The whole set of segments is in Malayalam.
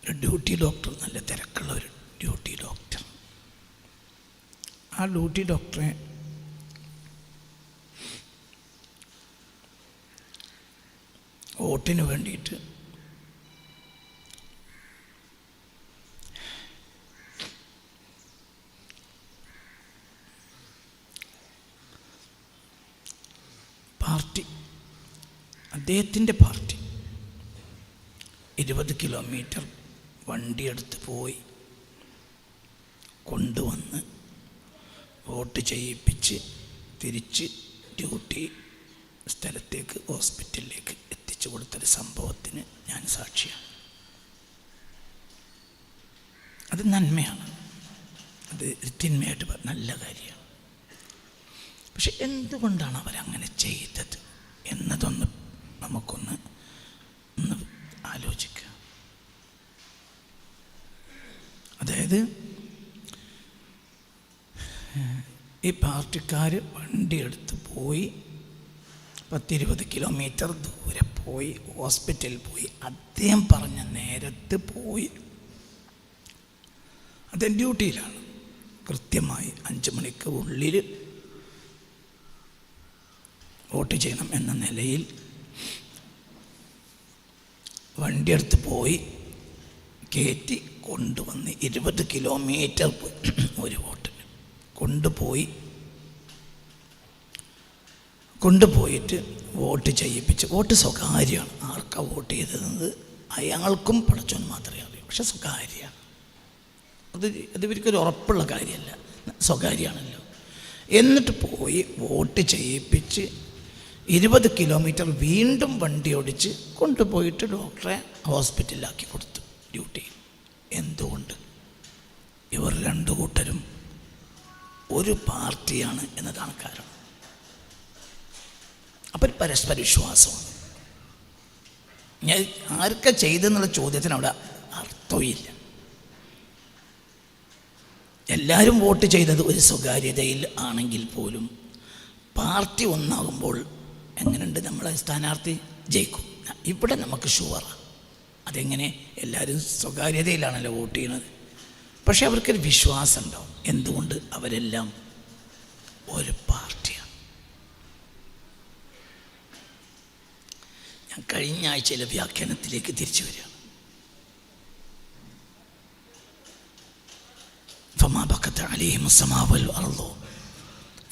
ഒരു ഡ്യൂട്ടി ഡോക്ടർ, നല്ല തിരക്കുള്ള ഒരു ഡ്യൂട്ടി ഡോക്ടർ. ആ ഡ്യൂട്ടി ഡോക്ടറെ വോട്ടിന് വേണ്ടിയിട്ട് പാർട്ടി, അദ്ദേഹത്തിൻ്റെ പാർട്ടി 20 കിലോമീറ്റർ വണ്ടിയെടുത്ത് പോയി കൊണ്ടുവന്ന് വോട്ട് ചെയ്യിപ്പിച്ച് തിരിച്ച് ഡ്യൂട്ടി സ്ഥലത്തേക്ക്, ഹോസ്പിറ്റലിലേക്ക് എത്തിച്ചു കൊടുത്തൊരു സംഭവത്തിന് ഞാൻ സാക്ഷിയാണ്. അത് നന്മയാണ്, അത് തിന്മയായിട്ട് നല്ല കാര്യമാണ്. പക്ഷെ എന്തുകൊണ്ടാണ് അവരങ്ങനെ ചെയ്തത് എന്നതൊന്ന് നമുക്കൊന്ന് ആലോചിക്കുക. അതായത് ഈ പാർട്ടിക്കാർ വണ്ടിയെടുത്ത് പോയി 10-20 കിലോമീറ്റർ ദൂരെ പോയി ഹോസ്പിറ്റലിൽ പോയി, അദ്ദേഹം പറഞ്ഞ നേരത്ത് പോയി. അദ്ദേഹം ഡ്യൂട്ടിയിലാണ്, കൃത്യമായി 5 മണിക്ക് ഉള്ളിൽ വോട്ട് ചെയ്യണം എന്ന നിലയിൽ വണ്ടിയെടുത്ത് പോയി കയറ്റി കൊണ്ടുവന്ന് 20 കിലോമീറ്റർ ഒരു വോട്ടിന് കൊണ്ടുപോയിട്ട് വോട്ട് ചെയ്യിപ്പിച്ച്. വോട്ട് സ്വകാര്യമാണ്, ആർക്കാണ് വോട്ട് ചെയ്തത് അയാൾക്കും പടച്ചോൻ മാത്രമേ അറിയൂ. പക്ഷെ സ്വകാര്യമാണ്, അത് ഇവർക്കൊരു ഉറപ്പുള്ള കാര്യമല്ല, സ്വകാര്യമാണല്ലോ. എന്നിട്ട് പോയി വോട്ട് ചെയ്യിപ്പിച്ച് 20 കിലോമീറ്റർ വീണ്ടും വണ്ടി ഓടിച്ച് കൊണ്ടുപോയിട്ട് ഡോക്ടറെ ഹോസ്പിറ്റലിലാക്കി കൊടുത്തു ഡ്യൂട്ടി. എന്തുകൊണ്ട്? ഇവർ 2 കൂട്ടരും ഒരു പാർട്ടിയാണ് എന്നതാണ് കാരണം. അപ്പം പരസ്പര വിശ്വാസമാണ്. ഞാൻ ആർക്കാ ചെയ്തെന്നുള്ള ചോദ്യത്തിന് അവിടെ അർത്ഥമില്ല. എല്ലാവരും വോട്ട് ചെയ്തത് ഒരു സ്വകാര്യതയിൽ ആണെങ്കിൽ പോലും പാർട്ടി ഒന്നാകുമ്പോൾ എങ്ങനെയുണ്ട്, നമ്മളെ സ്ഥാനാർത്ഥി ജയിക്കും. ഇവിടെ നമുക്ക് ഷുവറാണ്. അതെങ്ങനെ? എല്ലാവരും സ്വകാര്യതയിലാണല്ലോ വോട്ട് ചെയ്യണത്. പക്ഷെ അവർക്കൊരു വിശ്വാസം ഉണ്ടാവും. എന്തുകൊണ്ട്? അവരെല്ലാം ഒരു പാർട്ടിയാണ്. ഞാൻ കഴിഞ്ഞ ആഴ്ചയിലെ വ്യാഖ്യാനത്തിലേക്ക് തിരിച്ചു വരികയാണ്.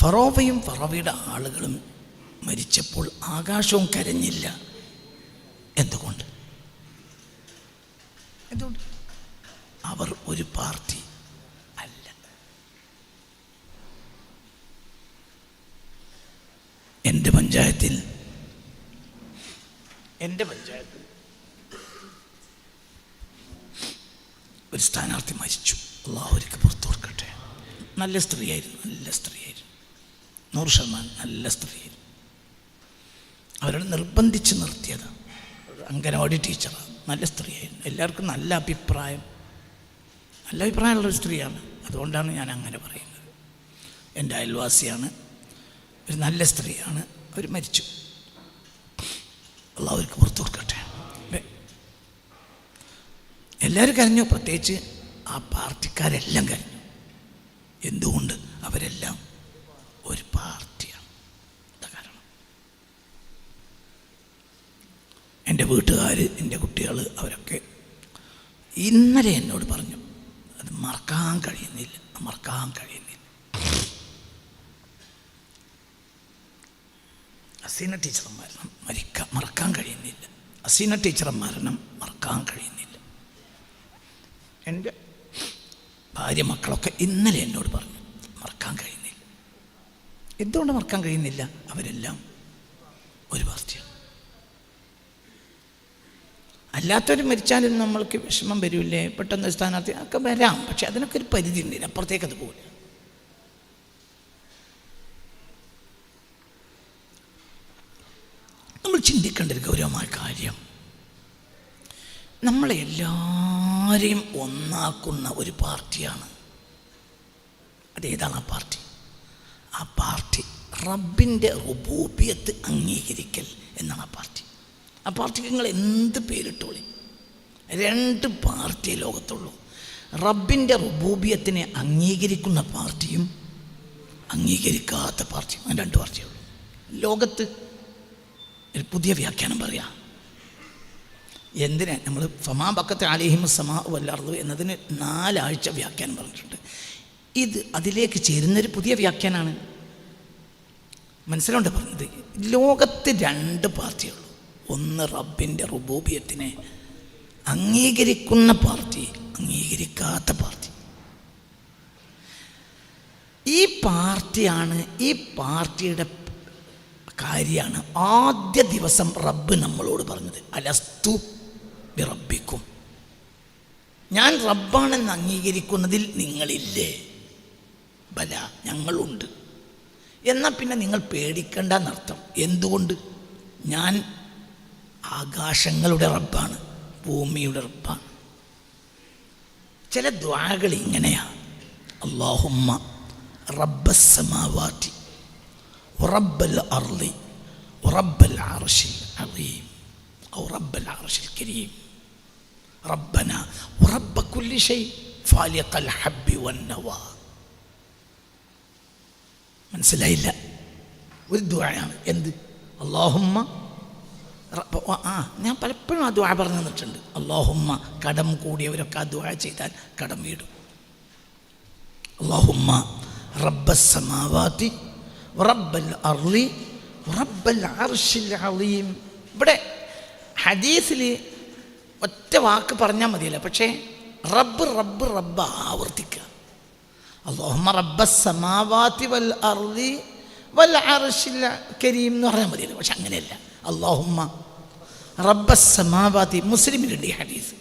ഫറോവയും ഫറവയുടെ ആളുകളും മരിച്ചപ്പോൾ ആകാശവും കരഞ്ഞില്ല. എന്തുകൊണ്ട്? അവർ ഒരു പാർട്ടി അല്ല. എൻ്റെ പഞ്ചായത്തിൽ ഒരു സ്ഥാനാർത്ഥി മരിച്ചു. അല്ലാഹു അവർക്ക് പുറത്തു കൊടുക്കട്ടെ. നല്ല സ്ത്രീയായിരുന്നു, 100% നല്ല സ്ത്രീയായിരുന്നു. അവരോട് നിർബന്ധിച്ച് നിർത്തിയതാണ്. അംഗനവാടി ടീച്ചറാണ്, നല്ല സ്ത്രീയായിരുന്നു. എല്ലാവർക്കും നല്ല അഭിപ്രായമുള്ളൊരു സ്ത്രീയാണ്. അതുകൊണ്ടാണ് ഞാൻ അങ്ങനെ പറയുന്നത്. എൻ്റെ അയൽവാസിയാണ്, ഒരു നല്ല സ്ത്രീയാണ്. അവർ മരിച്ചു. അല്ലാഹു അവർക്ക് പുറത്തു കൊടുക്കട്ടെ. എല്ലാവരും കരഞ്ഞു, പ്രത്യേകിച്ച് ആ പാർട്ടിക്കാരെല്ലാം കരഞ്ഞു. എന്തുകൊണ്ട്? അവരെല്ലാം ഒരു പാർട്ടിയാണ്. എന്താ കാരണം? എൻ്റെ വീട്ടുകാർ, എൻ്റെ കുട്ടികൾ, അവരൊക്കെ ഇന്നലെ എന്നോട് പറഞ്ഞു, അത് മറക്കാൻ കഴിയുന്നില്ല. ഹസീന ടീച്ചറെ മരണം മറക്കാൻ കഴിയുന്നില്ല. ഹസീന ടീച്ചറെ മരണം മറക്കാൻ കഴിയുന്നില്ല. എൻ്റെ ഭാര്യ, മക്കളൊക്കെ ഇന്നലെ എന്നോട് പറഞ്ഞു മറക്കാൻ കഴിയുന്നില്ല. എന്തുകൊണ്ട് മറക്കാൻ കഴിയുന്നില്ല? അവരെല്ലാം ഒരു പാർട്ടിയാണ്. അല്ലാത്തവർ മരിച്ചാലും നമ്മൾക്ക് വിഷമം വരില്ലേ? പെട്ടെന്ന് സ്ഥാനാർത്ഥി ഒക്കെ വരാം, പക്ഷെ അതിനൊക്കെ ഒരു പരിധി ഉണ്ട്, അപ്പുറത്തേക്ക് അത് പോകില്ല. നമ്മൾ ചിന്തിക്കേണ്ട ഒരു ഗൗരവമായ കാര്യം, നമ്മളെല്ലാവരെയും ഒന്നാക്കുന്ന ഒരു പാർട്ടിയാണ്. അതേതാണ് ആ പാർട്ടി? ആ പാർട്ടി റബ്ബിൻ്റെ റുബൂബിയത്ത് അംഗീകരിക്കൽ എന്നാണ് ആ പാർട്ടി. ആ പാർട്ടിക്ക് നിങ്ങൾ എന്ത് പേരിട്ടോളി, 2 പാർട്ടിയേ ലോകത്തുള്ളൂ. റബ്ബിൻ്റെ റുബൂബിയത്തിനെ അംഗീകരിക്കുന്ന പാർട്ടിയും അംഗീകരിക്കാത്ത പാർട്ടിയും. 2 പാർട്ടിയേ ഉള്ളൂ ലോകത്ത്. ഒരു പുതിയ വ്യാഖ്യാനം പറയാം. എന്തിനാ നമ്മൾ ഫമാ ബക്കത്ത് അലൈഹിം സമാ വല്ലർദ് എന്നതിന് 4 ആഴ്ച വ്യാഖ്യാനം പറഞ്ഞിട്ടുണ്ട്. ഇത് അതിലേക്ക് ചേരുന്നൊരു പുതിയ വ്യാഖ്യാനമാണ്. മനസ്സിലുണ്ട് പറഞ്ഞത്? ലോകത്ത് 2 പാർട്ടിയുള്ളൂ. ഒന്ന് റബ്ബിൻ്റെ റുബൂബിയത്തിനെ അംഗീകരിക്കുന്ന പാർട്ടി, അംഗീകരിക്കാത്ത പാർട്ടി. ഈ പാർട്ടിയുടെ കാര്യമാണ് ആദ്യ ദിവസം റബ്ബ് നമ്മളോട് പറഞ്ഞത്, അലസ്തു ബി റബ്ബിക്കും, ഞാൻ റബ്ബാണെന്ന് അംഗീകരിക്കുന്നതിൽ നിങ്ങളില്ലേ? ബല, ഞങ്ങളുണ്ട്. എന്നാൽ പിന്നെ നിങ്ങൾ പേടിക്കണ്ടെന്നർത്ഥം. എന്തുകൊണ്ട്? ഞാൻ ആകാശങ്ങളുടെ റബ്ബാണ്, ഭൂമിയുടെ റബ്ബാണ്. ചില ദുആകൾ ഇങ്ങനെയാ: അല്ലാഹുമ്മ റബ്ബസ് സമാവാതി വറബ്ബൽ അർളി വറബ്ബൽ അർശിൽ അളീം ഔ റബ്ബൽ അർശിൽ കരീം റബ്ബന വറബ്ബ കുല്ലി ഷൈ ഫാലിഖൽ ഹബ്ബി വന്നവാ. മനസ്സിലായില്ല? ഒരു ദുആയാണ്. എന്ത്? അല്ലാഹുമ്മ, ഞാൻ പലപ്പോഴും ആ ദുആ പറഞ്ഞു തന്നിട്ടുണ്ട്. അല്ലാഹുമ്മ, കടം കൂടിയവരൊക്കെ ആ ദുആ ചെയ്താൽ കടം വീടും. അല്ലാഹുമ്മ റബ്ബസ് സമാവാതി വറബ്ബൽ അർളി വറബ്ബൽ അർശിൽ അളീം. ഇവിടെ ഹദീസിൽ ഒറ്റ വാക്ക് പറഞ്ഞാൽ മതിയല്ല, പക്ഷേ റബ്ബ് റബ്ബ് റബ്ബ് ആവർത്തിക്കുക. അല്ലാഹുമ്മ റബ്ബസ് സമാവാതി വൽ അർളി വൽ അർശിൽ കരീം എന്ന് പറഞ്ഞാൽ മതിയല്ലോ. പക്ഷെ അങ്ങനെയല്ല. അല്ലാഹുമ്മ റബ്ബസ് സമാവാതി. മുസ്ലിമിലുണ്ട് ഈ ഹദീസ്.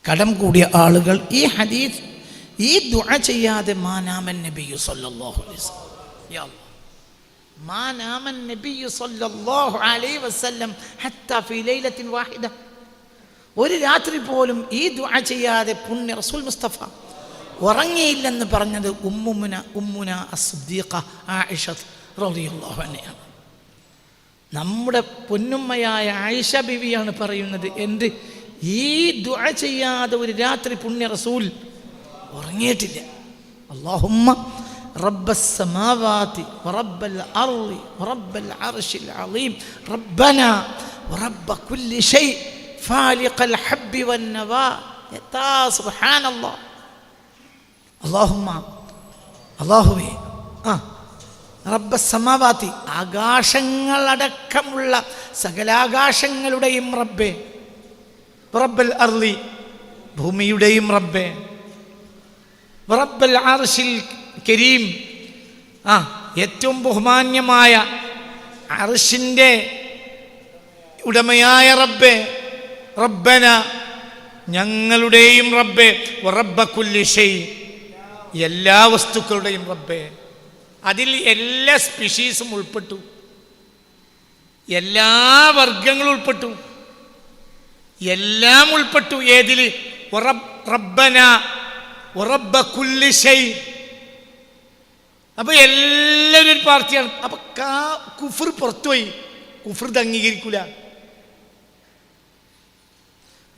കടം കൂടിയ ആളുകൾ ഈ ഹദീസ്, ഈ ദുആ ചെയ്യാതെ മാനാമൻ നബിയു സല്ലല്ലാഹു അലൈഹി വസല്ലം, യാ അല്ലാഹ്, മാനാമൻ നബിയു സല്ലല്ലാഹു അലൈഹി വസല്ലം ഹത്താ ഫീ ലൈലത്തിൻ വാഹിദ, ഒരു രാത്രി പോലും ഈ ദുആ ചെയ്യാതെ പുണ്യ റസൂൽ മുസ്തഫ ഉറങ്ങിയില്ലെന്ന് പറഞ്ഞത് ഉമ്മുന അസ്ദിഖ ആയിഷ റളിയല്ലാഹു അൻഹ. നമ്മുടെ പൊന്നുമ്മയായ ആയിഷ ബിവിയാണ് പറയുന്നത്. എന്ത്? ഈ ദുആ ചെയ്യാതെ ഒരു രാത്രി പുണ്യ റസൂൽ ഉറങ്ങിയിട്ടില്ല. അല്ലാഹുമ്മ റബ്ബസ് സമാവാതി വറബ്ബൽ അർളി വറബ്ബൽ അർശിൽ അളീം റബ്ബന വറബ്ബ കുല്ലി ഷൈ ഫാലിഖൽ ഹബ്ബി വന്നവാ. സുബ്ഹാനല്ലാഹ്. അല്ലാഹുമ്മ, അല്ലാഹുവേ, റബ്ബസ് സമാവാതി, ആകാശങ്ങളടക്കമുള്ള സകലാകാശങ്ങളുടെയും റബ്ബേ, റബ്ബൽ അർളി, ഭൂമിയുടെയും റബ്ബേ, റബ്ബൽ അർശിൽ കരീം, ഏറ്റവും ബഹുമാന്യമായ അർശിൻ്റെ ഉടമയായ റബ്ബേ, റബ്ബന, ഞങ്ങളുടെയും റബ്ബേ, റബ്ബ കുല്ലി ഷൈ, എല്ലാ വസ്തുക്കളുടെയും റബ്ബേ. അതിൽ എല്ലാ സ്പീഷീസും ഉൾപ്പെട്ടു, എല്ലാ വർഗങ്ങളും ഉൾപ്പെട്ടു, എല്ലാം ഉൾപ്പെട്ടു. ഏതിൽ? റബ്ബന റബ്ബ കുല്ലി ഷൈ. അപ്പൊ എല്ലാവരും ഒരു പാർട്ടിയാണ്. അപ്പൊ കുഫർ പുറത്തുപോയി. കുഫർ ഇത് അംഗീകരിക്കൂല.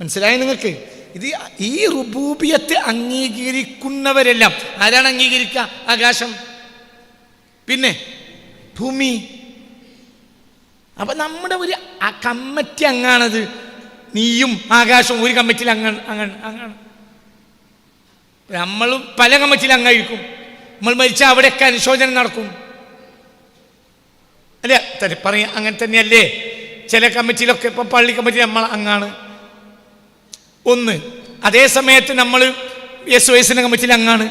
മനസ്സിലായി നിങ്ങൾക്ക്? ഇത് ഈ റുബൂബിയത്ത് അംഗീകരിക്കുന്നവരെല്ലാം ആരാണ് അംഗീകരിക്കുക? ആകാശം, പിന്നെ ഭൂമി. അപ്പൊ നമ്മുടെ ഒരു കമ്മിറ്റി അംഗാണത്. നീയും ആകാശവും ഒരു കമ്മിറ്റിയിൽ അങ്ങാണ്. നമ്മൾ പല കമ്മിറ്റിയിൽ അംഗമായിരിക്കും. നമ്മൾ മരിച്ചാൽ അവിടെയൊക്കെ അനുശോചനം നടക്കും, അല്ലേ? പറയാ അങ്ങനെ തന്നെയല്ലേ? ചില കമ്മിറ്റിയിലൊക്കെ, ഇപ്പം പള്ളി കമ്മിറ്റി നമ്മൾ അംഗാണ് ഒന്ന്. അതേ സമയത്ത് നമ്മൾ SOS കമ്മിറ്റിയിൽ അംഗാണ്,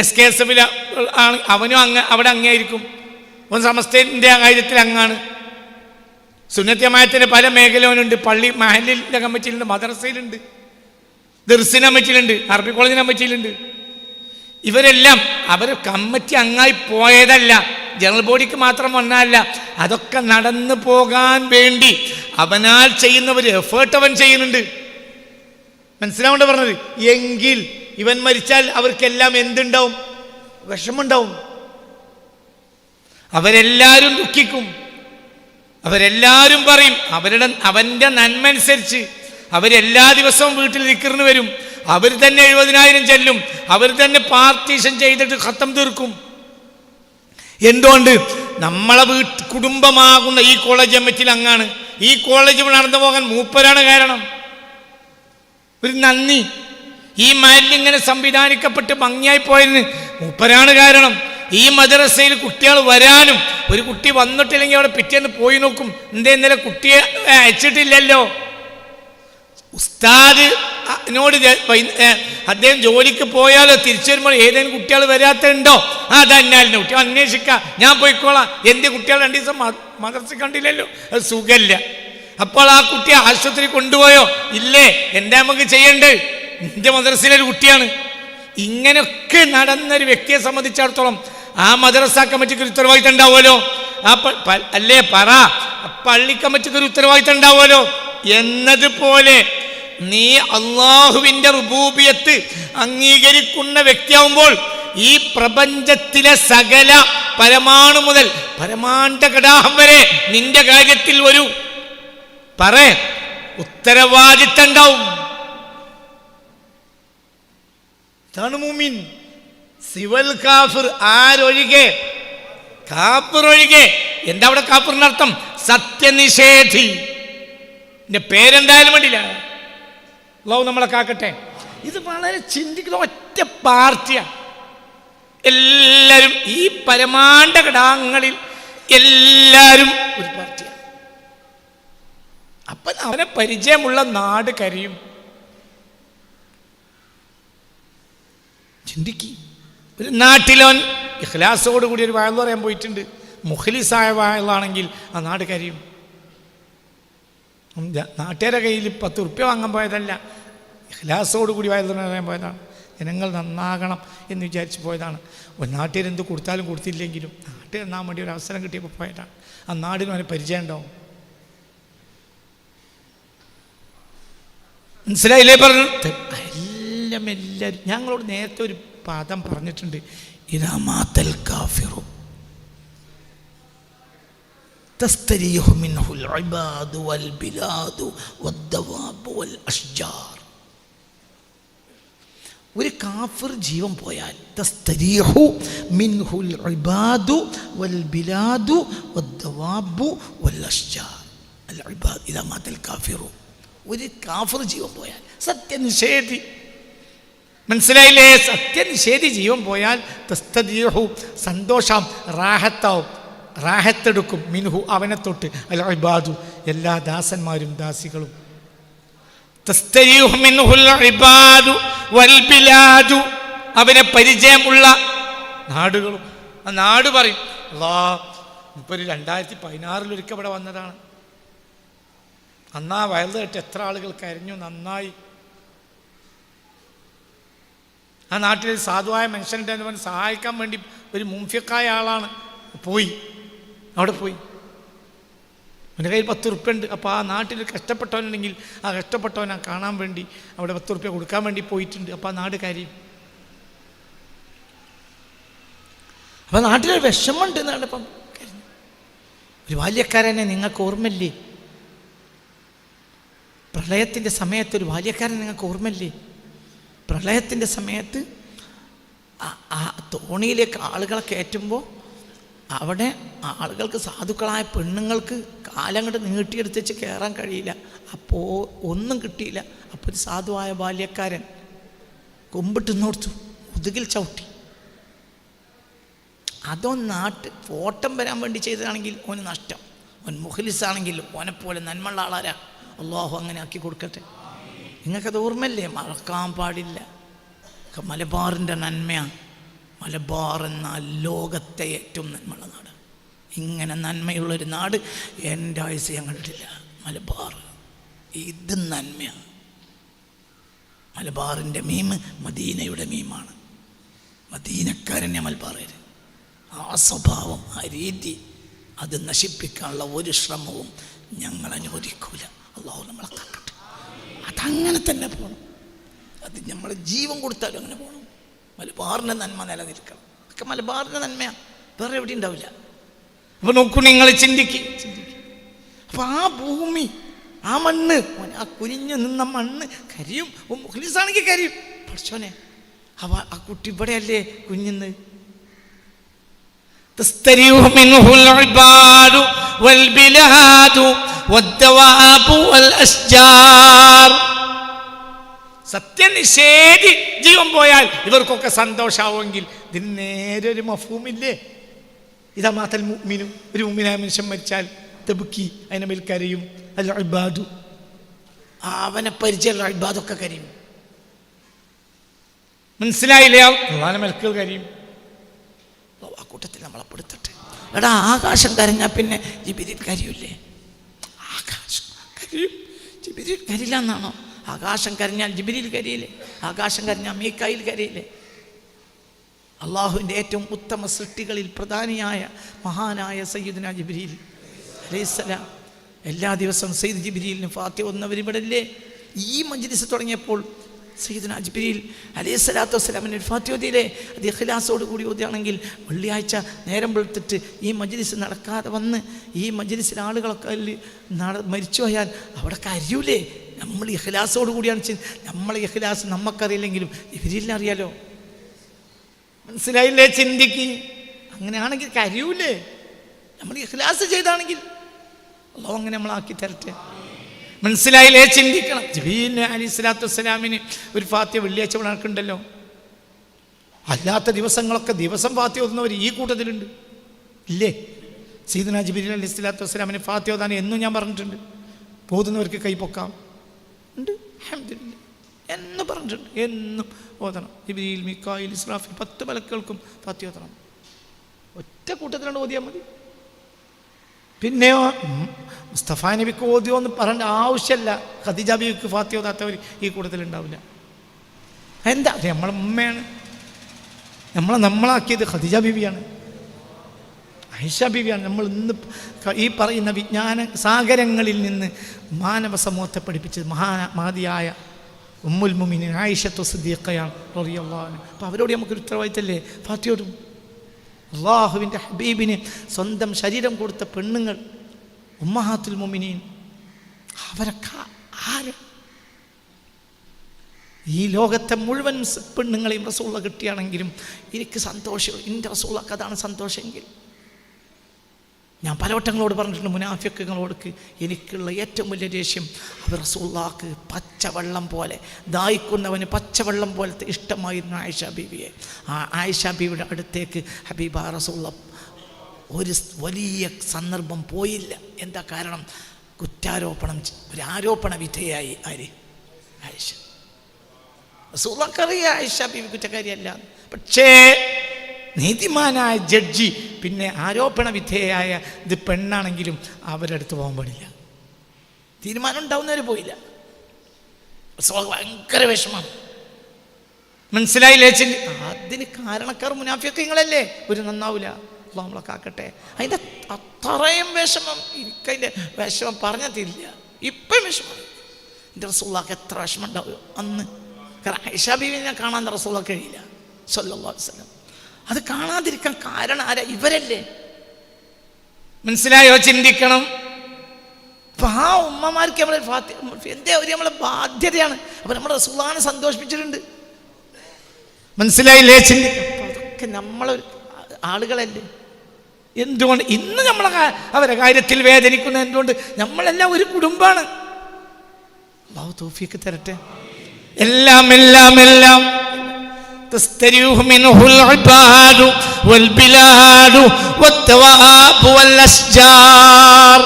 SKSF ആണ്, അവനും അവിടെ അംഗമായിരിക്കും. ഒന്ന് സമസ്തൻ്റെ കാര്യത്തിൽ അംഗാണ്. സുന്നത്ത് ജമാഅത്തിന്റെ പല മേഖലയിലുണ്ട്. പള്ളി മഹല്ലിൻ്റെ കമ്മിറ്റിയിലുണ്ട്, മദ്രസയിലുണ്ട്, ദർസിന് കമ്മിറ്റിയിലുണ്ട്, അറബി കോളേജിന് കമ്മിറ്റിയിലുണ്ട്. ഇവരെല്ലാം അവർ കമ്മിറ്റി അംഗമായി പോയതല്ല, ജനറൽ ബോഡിക്ക് മാത്രം വന്നതല്ല. അതൊക്കെ നടന്നു പോകാൻ വേണ്ടി അവനാൽ ചെയ്യുന്ന ഒരു എഫേർട്ട് അവൻ ചെയ്യുന്നുണ്ട്. മനസ്സിലാവേണ്ട പറഞ്ഞത്? എങ്കിൽ ഇവൻ മരിച്ചാൽ അവർക്കെല്ലാം എന്തുണ്ടാവും? വിഷമുണ്ടാവും. അവരെല്ലാവരും ദുഃഖിക്കും. അവരെല്ലാവരും പറയും അവന്റെ നന്മ അനുസരിച്ച് അവരെല്ലാ ദിവസവും വീട്ടിൽ ദിക്റിന് വരും. അവർ തന്നെ 70,000 ചെല്ലും. അവർ തന്നെ പാർട്ടീഷൻ ചെയ്തിട്ട് ഖത്തം തീർക്കും. എന്തുകൊണ്ട്? നമ്മളെ കുടുംബമാകുന്ന ഈ കോളേജ് കമ്മിറ്റിയിൽ അങ്ങാണ്. ഈ കോളേജ് നടന്നു പോകാൻ മൂപ്പരാണ് കാരണം. ഒരു നന്ദി. ഈ മഹല്ലിങ്ങനെ സംവിധാനിക്കപ്പെട്ട് ഭംഗിയായി പോയതിന് മൂപ്പരാണ് കാരണം. ഈ മദ്രസയിൽ കുട്ടികൾ വരാനും, ഒരു കുട്ടി വന്നിട്ടില്ലെങ്കിൽ അവിടെ പിറ്റേന്ന് പോയി നോക്കും, എന്തേ ഇന്നലെ കുട്ടിയെ അയച്ചിട്ടില്ലല്ലോ. ഉസ്താദ് നോട് അദ്ദേഹം ജോലിക്ക് പോയാലോ തിരിച്ചു വരുമ്പോൾ ഏതെങ്കിലും കുട്ടികൾ വരാത്തുണ്ടോ, അതന്നാലിൻ്റെ കുട്ടി അന്വേഷിക്കാം, ഞാൻ പോയിക്കോളാം. എൻ്റെ കുട്ടികൾ 2 ദിവസം മദ്രസ കണ്ടില്ലല്ലോ, അത് സുഖമില്ല. അപ്പോൾ ആ കുട്ടിയെ ആശുപത്രി കൊണ്ടുപോയോ? ഇല്ലേ, എന്താ നമുക്ക് ചെയ്യേണ്ടത്? എൻ്റെ മദ്രസയിലൊരു കുട്ടിയാണ്. ഇങ്ങനെയൊക്കെ നടന്നൊരു വ്യക്തിയെ സംബന്ധിച്ചിടത്തോളം ആ മദ്രസ കമ്മിറ്റിക്ക് ഒരു ഉത്തരവാദിത്തം ഉണ്ടാവുമല്ലോ. അല്ലേ പറ, പള്ളി കമ്മിറ്റിക്ക് ഒരു ഉത്തരവാദിത്തം ഉണ്ടാവുമല്ലോ. എന്നതുപോലെ നീ അള്ളാഹുവിൻ്റെ റുബൂബിയത്ത് അംഗീകരിക്കുന്ന വ്യക്തിയാവുമ്പോൾ ഈ പ്രപഞ്ചത്തിലെ സകല പരമാണു മുതൽ പരമാണ്ഡ ഘടാഹം വരെ നിന്റെ കാര്യത്തിൽ ഒരു ഉത്തരവാദിത്തം ഉണ്ടാവും. ഇതാണ് മുഅ്മിൻ. സിവൽ കാഫിർ ആരൊഴികെ? കാഫിർ ഒഴികെ. എന്താ അവിടെ കാഫിറിന്റെ അർത്ഥം? സത്യനിഷേധി. എന്റെ പേരെന്തായാലും വേണ്ടില്ല, അല്ലാഹു നമ്മളെ കാക്കട്ടെ. ഇത് വളരെ ചിന്തിക്കുന്ന ഒറ്റ പാർട്ടിയാണ്. എല്ലാവരും ഈ പരമാണ്ഡ ഘടകങ്ങളിൽ എല്ലാവരും ഒരു പാർട്ടിയാണ്. അപ്പം അവനെ പരിചയമുള്ള നാട് കരിയും. ചിന്തിക്കും. ഒരു നാട്ടിലോൻ ഇഖ്ലാസോട് കൂടി ഒരു വയൽ പറയാൻ പോയിട്ടുണ്ട്, മുഖ്ലിസായ വയലാണെങ്കിൽ ആ നാട് കരിയും. നാട്ടുകാരുടെ കയ്യിൽ 10 ഉറുപ്യ വാങ്ങാൻ പോയതല്ല, ഇഖ്ലാസോട് കൂടി വയൽ പറയാൻ പോയതാണ്. ജനങ്ങൾ നന്നാകണം എന്ന് വിചാരിച്ച് പോയതാണ്. ഒരു നാട്ടുകാർ എന്ത് കൊടുത്താലും കൊടുത്തില്ലെങ്കിലും നാട്ടുകാർ നന്നാൻ വേണ്ടി ഒരു അവസരം കിട്ടിയപ്പോൾ പോയതാണ്. ആ നാടിനും അവന് പരിചയം ഉണ്ടാവും. മനസ്സിലായില്ലേ പറഞ്ഞത്? എല്ലാവരും ഞങ്ങളോട് നേരത്തെ ഒരു പദം പറഞ്ഞിട്ടുണ്ട്, ഇദാ മാതൽ കാഫിറു തസ്തരീഹു മിൻഹുൽ ഇബാദു വൽ ബിലാദു വദ്ദവാബു വൽ അഷ്ജാർ. ഒരു കാഫിർ ജീവൻ പോയാൽ തസ്തരീഹു മിൻഹുൽ ഇബാദു വൽ ബിലാദു വദ്ദവാബു വൽ അഷ്ജാർ. അൽ ഇബാദ് ഇദാ മാതൽ കാഫിറു. ഒരു കാഫിർ ജീവൻ പോയാൽ, സത്യനിഷേധി, മനസ്സിലായില്ലേ? സത്യനിഷേധി ജീവൻ പോയാൽ തസ്തദീഹു സന്തോഷം, റാഹത്താവും, റാഹത്തെടുക്കും. മിൻഹു അവനെ തൊട്ട്, അൽ ഇബാദു എല്ലാ ദാസന്മാരും ദാസികളും. തസ്തദീഹു മിൻഹുൽ ഇബാദു വൽ ബിലാദു അവനെ പരിചയമുള്ള നാടുകളും. ആ നാട് പറയും, അല്ലാഹ് ഇപ്പോൾ 2016 ഒരിക്കൽ ഇവിടെ വന്നതാണ്. അന്നാ വയൽ കേട്ട് എത്ര ആളുകൾ കരഞ്ഞു, നന്നായി. ആ നാട്ടിൽ സാധുവായ മനുഷ്യൻ്റെ എന്ന് പറഞ്ഞ് സഹായിക്കാൻ വേണ്ടി ഒരു മുംഫിക്കായ ആളാണ് പോയി, അവിടെ പോയി. എൻ്റെ കയ്യിൽ 10 ഉറുപ്യ ഉണ്ട്. അപ്പോൾ ആ നാട്ടിൽ കഷ്ടപ്പെട്ടവനുണ്ടെങ്കിൽ ആ കഷ്ടപ്പെട്ടവനെ കാണാൻ വേണ്ടി അവിടെ 10 ഉറുപ്യ കൊടുക്കാൻ വേണ്ടി പോയിട്ടുണ്ട്. അപ്പോൾ ആ നാട് കാര്യം. അപ്പോൾ നാട്ടിലൊരു വിഷമമുണ്ട് എന്നാണ് ഇപ്പം കരുതുന്നത്. ഒരു ബാല്യക്കാരനെ നിങ്ങൾക്ക് ഓർമ്മയില്ലേ? പ്രളയത്തിൻ്റെ സമയത്ത് ഒരു ബാല്യക്കാരൻ നിങ്ങൾക്ക് ഓർമ്മയില്ലേ? പ്രളയത്തിൻ്റെ സമയത്ത് ആ തോണിയിലേക്ക് ആളുകളെ കയറ്റുമ്പോൾ അവിടെ ആളുകൾക്ക്, സാധുക്കളായ പെണ്ണുങ്ങൾക്ക് കാലങ്ങോട്ട് നീട്ടിയെടുത്ത് വെച്ച് കയറാൻ കഴിയില്ല. അപ്പോൾ ഒന്നും കിട്ടിയില്ല. അപ്പോൾ ഒരു സാധുവായ ബാല്യക്കാരൻ കൊമ്പിട്ട് നോർത്തു, മുതുകിൽ ചവിട്ടി. ഫോട്ടം വരാൻ വേണ്ടി ചെയ്തതാണെങ്കിൽ ഓന് നഷ്ടം. ഓൻ മുഖ്ലിസാണെങ്കിൽ ഓനെപ്പോലെ നന്മയുള്ള ആളാരാ? അള്ളാഹു അങ്ങനെ ആക്കി കൊടുക്കട്ടെ. നിങ്ങൾക്കത് ഓർമ്മയില്ലേ? മറക്കാൻ പാടില്ല. മലബാറിൻ്റെ നന്മയാണ്. മലബാർ എന്നാൽ ലോകത്തെ ഏറ്റവും നന്മയുള്ള നാട്. ഇങ്ങനെ നന്മയുള്ളൊരു നാട് എൻ്റെ ആയുസ് ഞാൻ കണ്ടിട്ടില്ല. മലബാർ ഇത് നന്മയാണ്. മലബാറിൻ്റെ മീം മദീനയുടെ മീമാണ്. മദീനക്കാരനെ മലബാറേര്. ആ സ്വഭാവം, ആ രീതി, അത് നശിപ്പിക്കാനുള്ള ഒരു ശ്രമവും ഞങ്ങൾ അനുവദിക്കൂല. അള്ളാഹു നമ്മളെ കാക്കട്ടെ. അതങ്ങനെ തന്നെ പോകണം. അത് നമ്മളെ ജീവൻ കൊടുത്താലും അങ്ങനെ പോകണം. മലബാറിൻ്റെ നന്മ നിലനിൽക്കണം. ഒക്കെ മലബാറിൻ്റെ നന്മയാണ്, വേറെ എവിടെ ഉണ്ടാവില്ല. അപ്പോൾ നോക്കൂ, നിങ്ങൾ ചിന്തിക്കുക. അപ്പോൾ ആ ഭൂമി ആ മണ്ണ്, ആ കുനിഞ്ഞു നിന്ന മണ്ണ് കരിയും. മുഖ്ലിസാണെങ്കിൽ കരിയും. പഠിച്ചോനെ, ആ കുട്ടി ഇവിടെയല്ലേ കുഞ്ഞിന്ന്. സത്യനിഷേധി ജീവൻ പോയാൽ ഇവർക്കൊക്കെ സന്തോഷാവുമെങ്കിൽ ഇതിന് നേരെ ഒരു മഫ്ഹൂമില്ലേ? ഇതാ മാതൽ മുഅ്മിനു, ഒരു മുഅ്മിനായ മനുഷ്യൻ മരിച്ചാൽ തബ്കി, അതിനെ മേൽ കരയും. അൽ ഇബാദു, അവനെ പരിചയമുള്ള ഇബാദൊക്കെ കരയും. മനസ്സിലായില്ലേ? അള്ളാഹുവിന്റെ മലക്കുകൾ കരയും. ആ കൂട്ടത്തിൽ നമ്മളെ പെടുത്തട്ടെ. എടാ, ആകാശം കരഞ്ഞാൽ പിന്നെ ജിബ്രീൽ കരയൂല്ലേ? ആകാശം കരയും, ജിബ്രീൽ കരില്ല എന്നാണോ? ആകാശം കരഞ്ഞാൽ ജിബ്രീൽ കരിയില്ലേ? ആകാശം കരഞ്ഞാൽ മീകായിൽ കരിയില്ലേ? അള്ളാഹുവിൻ്റെ ഏറ്റവും ഉത്തമ സൃഷ്ടികളിൽ പ്രധാനിയായ മഹാനായ സയ്യിദുനാ ജിബ്രീൽ അലൈഹിസ്സലാം എല്ലാ ദിവസവും സയ്യിദ് ജിബ്രീലിന് ഫാത്തിഹ ഓതുന്നവർ ഇവിടെയല്ലേ? ഈ മജ്ലിസ് തുടങ്ങിയപ്പോൾ സയ്യിദുനാ ജിബ്രീൽ അലൈഹിസ്സലാത്തു വസ്സലാമിന് ഒരു ഫാത്തിഹ ഓതിയില്ലേ? അത് ഇഖ്ലാസോട് കൂടി ഓതുകയാണെങ്കിൽ വെള്ളിയാഴ്ച നേരം വെളുത്തിട്ട് ഈ മജ്ലിസ് നടക്കാതെ വന്ന് ഈ മജ്ലിസിലെ ആളുകളൊക്കെ മരിച്ചു പോയാൽ അവിടെ കരയൂലേ? നമ്മൾ ഇഖ്ലാസോട് കൂടിയാണ് നമ്മളെ ഇഖ്ലാസ് നമുക്കറിയില്ലെങ്കിലും ജിബ്രീലിനെ അറിയാലോ. മനസ്സിലായില്ലേ? ചിന്തിക്ക്. അങ്ങനെയാണെങ്കിൽ കരയൂലേ? നമ്മൾ ഇഖ്ലാസ് ചെയ്താണെങ്കിൽ അല്ലാഹു അങ്ങനെ നമ്മളാക്കി തരട്ടെ. മനസ്സിലായില്ലേ? ചിന്തിക്കണം. ജിബ്രീൽ അലൈഹിസ്സലാത്തു വസ്സലാമിന് ഒരു ഫാത്തിഹ വെള്ളിയാഴ്ച നടക്കുന്നുണ്ടല്ലോ. അല്ലാത്ത ദിവസങ്ങളൊക്കെ ദിവസം ഫാത്തിഹ ഓതുന്നവർ ഈ കൂട്ടത്തിലുണ്ട് ഇല്ലേ? സയ്യിദുനാ ജിബ്രീൽ അലൈഹിസ്സലാത്തു വസ്സലാമിന് ഫാത്തിഹ ഓതാൻ എന്നും ഞാൻ പറഞ്ഞിട്ടുണ്ട്. ഓതുന്നവർക്ക് കൈ പൊക്കാം ഉണ്ട്, അൽഹംദുലില്ലാഹ് എന്ന് പറഞ്ഞിട്ടുണ്ട്. എന്നും ഓതണം. ജിബ്രീൽ, മീകായിൽ, ഇസ്രാഫീൽ 10 മലക്കുകൾക്കും ഫാത്തിഹ ഓതണം. ഒറ്റ കൂട്ടത്തിലാണ് ഓതിയാൽ മതി. പിന്നെയോ മുസ്തഫ നബിക്ക് ഓതിയോ എന്ന് പറയേണ്ട ആവശ്യമല്ല. ഖദീജ ബീവിക്ക് ഫാത്തിഹ ഓതാത്തവർ ഈ കൂട്ടത്തിലുണ്ടാവില്ല. എന്താ? നമ്മളെ ഉമ്മയാണ്. നമ്മളാക്കിയത് ഖദീജ ബീവിയാണ്, ആയിഷ ബീവിയാണ്. നമ്മൾ ഇന്ന് ഈ പറയുന്ന വിജ്ഞാന സാഗരങ്ങളിൽ നിന്ന് മാനവ സമൂഹത്തെ പഠിപ്പിച്ചത് മഹതിയായ ഉമ്മുൽ മുഅ്മിനീൻ ആയിഷത്തു സിദ്ദീഖയാണ് റളിയല്ലാഹു അൻഹ. അപ്പോൾ അവരോട് നമുക്കൊരു ഉത്തരവാദിത്തമല്ലേ ഫാത്തിഹ ഓതും. അള്ളാഹുവിൻ്റെ ഹബീബിന് സ്വന്തം ശരീരം കൊടുത്ത പെണ്ണുങ്ങൾ ഉമ്മഹാത്തുൽ മുഅ്മിനീൻ, അവരൊക്കെ ആര്? ഈ ലോകത്തെ മുഴുവൻ പെണ്ണുങ്ങളെയും റസൂലുള്ള കിട്ടിയാണെങ്കിലും എനിക്ക് സന്തോഷം. എൻ്റെ റസൂലക്ക് അതാണ് സന്തോഷമെങ്കിൽ. ഞാൻ പലവട്ടങ്ങളോട് പറഞ്ഞിട്ടുണ്ട്, മുനാഫിക്കുകളോട് എനിക്കുള്ള ഏറ്റവും വലിയ ദേഷ്യം അവർ റസൂലുള്ളാഹിക്ക് പച്ചവെള്ളം പോലെ, ദാഹിക്കുന്നവന് പച്ചവെള്ളം പോലത്തെ ഇഷ്ടമായിരുന്നു ആയിഷ ബീവിയെ. ആ ആയിഷ ബീവിയുടെ അടുത്തേക്ക് ഹബീബ റസൂലുള്ളാഹി ഒരു വലിയ സന്ദർഭം പോയില്ല. എന്താ കാരണം? കുറ്റാരോപണം, ഒരു ആരോപണ വിധേയായി ആര്? ആയിഷ. റസൂലുള്ളാഹിക്ക് അറിയാം ആയിഷ ബീവി കുറ്റക്കാരിയല്ല. പക്ഷേ നീതിമാനായ ജഡ്ജി പിന്നെ ആരോപണ വിധേയായ ഇത് പെണ്ണാണെങ്കിലും അവരുടെ അടുത്ത് പോകാൻ പാടില്ല. തീരുമാനം ഉണ്ടാവുന്നവർ പോയില്ല. ഭയങ്കര വിഷമാണ്. മനസ്സിലായില്ലേ? അതിന് കാരണക്കാർ മുനാഫിഖീങ്ങളല്ലേ? ഒരു നന്നാവില്ല. അല്ലാഹു നമ്മളെ കാക്കട്ടെ. അതിൻ്റെ അത്രയും വിഷമം എനിക്കതിൻ്റെ വിഷമം പറഞ്ഞാൽ തീരില്ല. ഇപ്പം വിഷമം. എൻ്റെ റസൂലുള്ളാഹിക്ക് എത്ര വിഷമം ഉണ്ടാവുമോ അന്ന്. കാരണം ആയിഷ ബീവിനെ കാണാൻ റസൂലുള്ളാഹിക്ക് കഴിയില്ല സ്വല്ലല്ലാഹു അലൈഹി വസല്ലം. അത് കാണാതിരിക്കാൻ കാരണം ആരാ? ഇവരല്ലേ. മനസ്സിലായോ? ചിന്തിക്കണം. അപ്പം ആ ഉമ്മമാർക്ക് നമ്മളെ എൻ്റെ ഒരു നമ്മളെ ബാധ്യതയാണ്. അപ്പം നമ്മുടെ റസൂലുള്ളാഹിനെ സന്തോഷിപ്പിച്ചിട്ടുണ്ട്. മനസ്സിലായില്ലേ? ചിന്തിക്കണം. അതൊക്കെ നമ്മളൊരു ആളുകളല്ലേ. എന്തുകൊണ്ട് ഇന്ന് നമ്മളെ അവരെ കാര്യത്തിൽ വേദനിക്കുന്ന? എന്തുകൊണ്ട്? നമ്മളെല്ലാം ഒരു കുടുംബമാണ്. അല്ലാഹു തൗഫീഖ് തരട്ടെ. എല്ലാം എല്ലാം എല്ലാം تستريح منه العباد والبلاد والثواب والأشجار.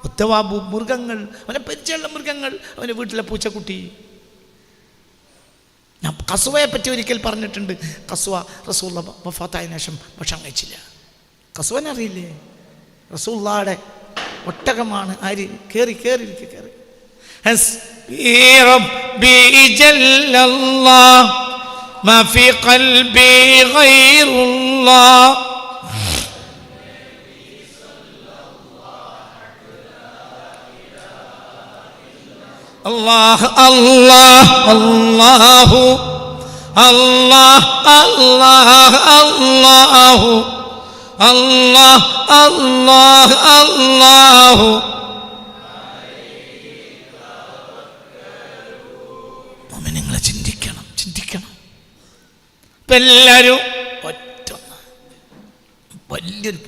الثواب മൃഗങ്ങൾ, അവനെ പരിചയമുള്ള മൃഗങ്ങൾ, അവൻ്റെ വീട്ടിലെ പൂച്ചക്കുട്ടി. ഞാൻ കസുവയെ പറ്റി ഒരിക്കൽ പറഞ്ഞിട്ടുണ്ട്. കസുവ റസൂലുള്ളാഹി വഫാത്തായതിനു ശേഷം ഭക്ഷണം കഴിച്ചില്ല. കസുവനെ അറിയില്ലേ? റസൂലുള്ളാഹിയുടെ ഒട്ടകമാണ്. ആര്? കയറി ഹസ്ബി റബ്ബി ജല്ലല്ലാഹ് ما في قلبي غير الله الله الله الله الله الله الله الله الله الله ഇപ്പം എല്ലാവരും ഒറ്റ വലിയൊരു